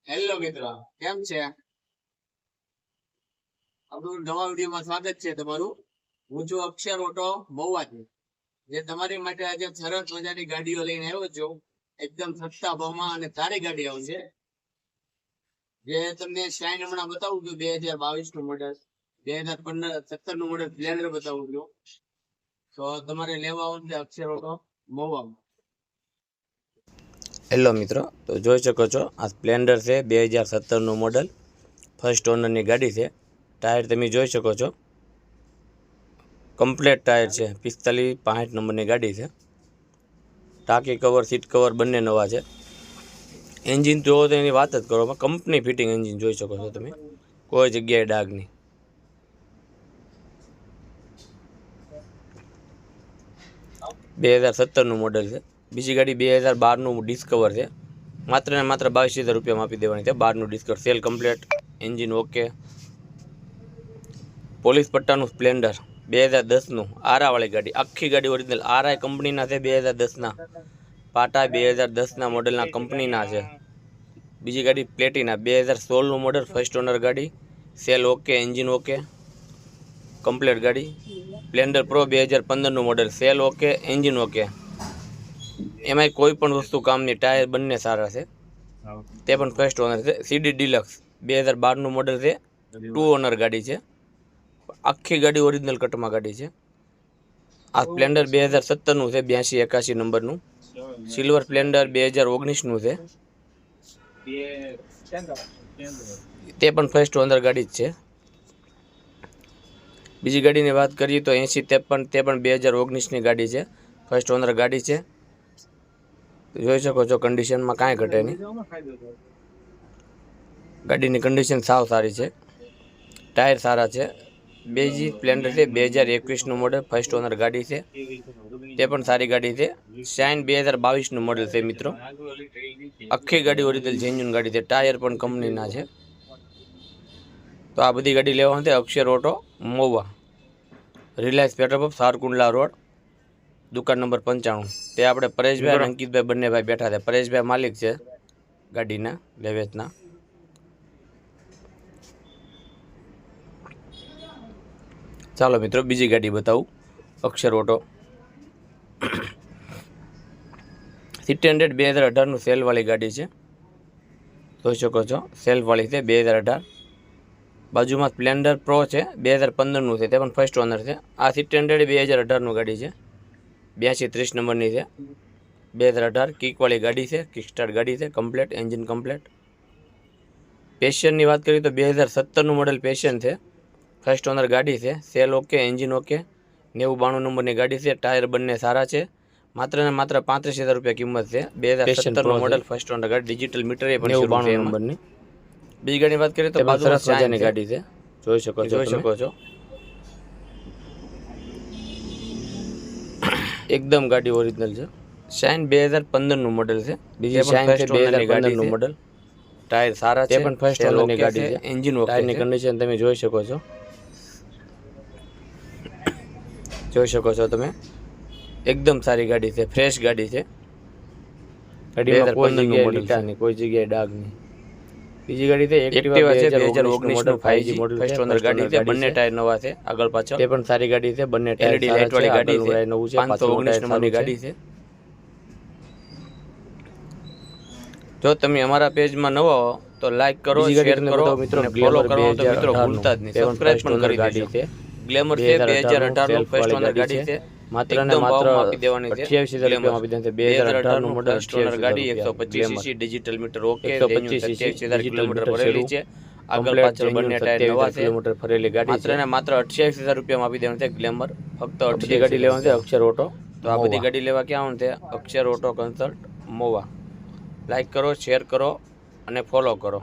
Hello મિત્રો, કેમ છે? આપણું નવા વિડીયોમાં સ્વાગત છે તમારું. હું છું અક્ષર ઓટો મહુવાથી, જે તમારી માટે આજે સરસ મજાની ગાડીઓ લઈને આવ્યો છું. એકદમ સસ્તા ભાવમાં અને સારી ગાડી આવશે. જે તમને શાઇન હમણાં બતાવું છું 2022 નું મોડેલ, 2017 નું મોડેલ સ્પ્લેન્ડર બતાવું છું. તો તમારે લેવા આવો છે અક્ષર ઓટો મહુવામાં. હેલો મિત્રો, તો જોઈ શકો છો આ સ્પ્લેન્ડર છે 2017 નું મોડલ, ફર્સ્ટ ઓનરની ગાડી છે. ટાયર તમે જોઈ શકો છો, કમ્પ્લેટ ટાયર છે. 45-65 નંબરની ગાડી છે. ટાંકી કવર, સીટ કવર બંને નવા છે. એન્જિન જોવો તો એની વાત જ કરો, કંપની ફિટિંગ એન્જિન જોઈ શકો છો તમે, કોઈ જગ્યાએ ડાઘ નહીં. બે 2017 મોડલ છે. બીજી ગાડી 2012 ડિસ્કવર છે. માત્ર ને માત્ર 22,000 રૂપિયામાં આપી દેવાની છે. 12 Discover, self complete, engine okay. Police પટ્ટાનું સ્પ્લેન્ડર 2010 આરાવાળી ગાડી, આખી ગાડી ઓરિજિનલ આરઆઈ કંપનીના છે. 2010 પાટા 2010 મોડલના કંપનીના છે. બીજી ગાડી પ્લેટિના 2016 મોડલ, ફર્સ્ટ ઓનર ગાડી, self okay, engine okay, complete ગાડી. Splendor pro 2015 model, self okay, engine okay, એમાંય કોઈ પણ વસ્તુ કામની. ટાયર બંને સારા છે, તે પણ ફર્સ્ટ ઓનર છે. સીડી ડિલક્સ 2012 મોડલ છે, 2 ઓનર ગાડી છે. આખી ગાડી ઓરિજિનલ કટમાં ગાડી છે. આ સ્પ્લેન્ડર 2017 છે, 82-81 નંબરનું. સિલ્વર સ્પ્લેન્ડર 2019 છે, તે પણ ફર્સ્ટ ઓનર ગાડી જ છે. બીજી ગાડીની વાત કરીએ તો 80-53, તે પણ 2019ની ગાડી છે, ફર્સ્ટ ઓનર ગાડી છે. જોઈ શકો છો કન્ડિશનમાં કાંઈ ઘટે નહીં. ગાડીની કન્ડિશન સાવ સારી છે, ટાયર સારા છે. બીજી સ્પ્લેન્ડર છે 2021 મોડલ, ફર્સ્ટ ઓનર ગાડી છે, તે પણ સારી ગાડી છે. શાઇન 2022 મોડલ છે મિત્રો. આખી ગાડી ઓરિજિનલ જેન્યુન ગાડી છે, ટાયર પણ કંપનીના છે. તો આ બધી ગાડી લેવાની છે Akshar auto Mahuva, Reliance petrol pump, Savarkundla road, દુકાન નંબર 95. તે આપણે પરેશભાઈ અને અંકિતભાઈ બંને ભાઈ બેઠા છે. પરેશભાઈ માલિક છે ગાડીના લેવેચના. ચાલો મિત્રો બીજી ગાડી બતાવું, અક્ષર ઓટો સિટી 100 2018 સેલવાળી ગાડી છે. જોઈ શકો છો સેલવાળી છે 2018. બાજુમાં સ્પ્લેન્ડર પ્રો છે 2015 છે, તે પણ ફર્સ્ટ ઓનર છે. આ સિટી 100 2018 ગાડી છે, 82-30 નંબરની છે, 2018. કિકવાળી ગાડી છે, કિક સ્ટાર્ટ ગાડી છે, કમ્પ્લેટ, એન્જિન કમ્પ્લેટ. પેશનની વાત કરીએ તો 2017 મોડલ પેશન છે, ફર્સ્ટ ઓનર ગાડી છે, સેલ ઓકે, એન્જિન ઓકે, 90-92 નંબરની ગાડી છે. ટાયર બંને સારા છે. માત્ર ને માત્ર 35,000 રૂપિયા કિંમત છે. 2017 મોડલ, ફર્સ્ટ ઓનર ગાડી, ડિજિટલ મીટર એ પણ 92 નંબરની. બીજી ગાડીની વાત કરીએ તો બાજુમાં મજાની ગાડી છે, જોઈ શકો છો. એકદમ ગાડી ઓરિજિનલ છે. શાઇન 2015 મોડલ છે. બીજી શાઇન 2015 મોડલ, ટાયર સારા છે, પણ ફર્સ્ટ ઓનરની ગાડી છે. એન્જિન ઓકે, ટાયરની કન્ડિશન તમે જોઈ શકો છો. તમે એકદમ સારી ગાડી છે, ફ્રેશ ગાડી છે. ગાડીમાં કોઈ જગ્યાએ ડાઘ નહીં. બીજી ગાડી છે એક્ટિવા છે 2019 model, 5G model, first owner ગાડી છે. બંને ટાયર નવા છે, આગળ પાછળ. તે પણ સારી ગાડી છે. બંને ટાયર LED લાઇટ વાળી ગાડી છે, 519 નંબરની ગાડી છે. જો તમે અમારા પેજમાં નવા હો તો લાઈક કરો, શેર કરો મિત્રો, ફોલો કરો તો મિત્રો ભૂલતા જ નહીં, સબસ્ક્રાઇબ પણ કરી દેજો. ગ્લેમર છે 2018 નું ફર્સ્ટ ઓનર ગાડી છે. માત્ર ને માત્ર આપી દેવાની છે 28,000 રૂપિયામાં આપી દેવાની છે. 2018 નું મોડલ, ફર્સ્ટ ઓનર ગાડી, 125 cc digital meter okay, 27,000 kilometre ભરેલી છે. આગળ પાછળ બંને ટાયર નવા છે. કિલોમીટર ભરેલી ગાડી માત્ર ને માત્ર 28,000 રૂપિયામાં આપી દેવાની છે. ગ્લેમર ફક્ત 28 ગાડી લેવાની છે અક્ષર ઓટો. તો આ બધી ગાડી લેવા ક્યાં આવવાનું છે? Akshar auto consult Mahuva. Like કરો, શેર કરો અને ફોલો કરો.